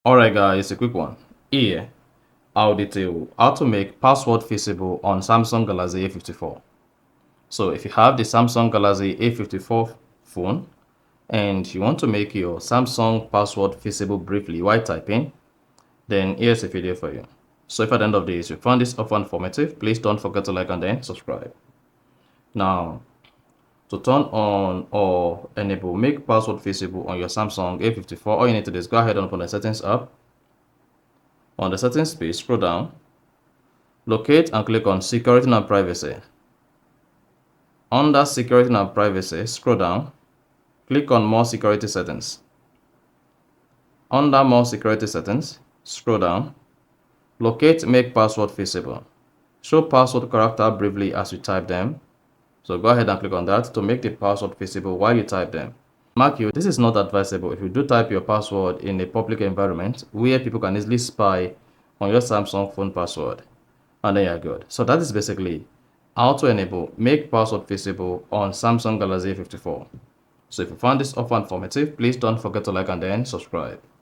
Alright guys, a quick one. Here, I'll detail how to make password visible on Samsung Galaxy A54. So if you have the Samsung Galaxy A54 phone and you want to make your Samsung password visible briefly while typing, then here's a video for you. So if at the end of this you found this offer informative, please don't forget to like and then subscribe. Now, to turn on or enable make password visible on your Samsung A54, all you need to do is go ahead and open the settings app. On the settings page, scroll down, locate and click on security and privacy. Under security and privacy, scroll down, click on more security settings. Under more security settings, scroll down, locate make password visible. Show password character briefly as you type them. So go ahead and click on that to make the password visible while you type them. Mark you, this is not advisable if you do type your password in a public environment where people can easily spy on your Samsung phone password. And then you're good. So that is basically how to enable make password visible on Samsung Galaxy A54. So if you found this offer informative, please don't forget to like and then subscribe.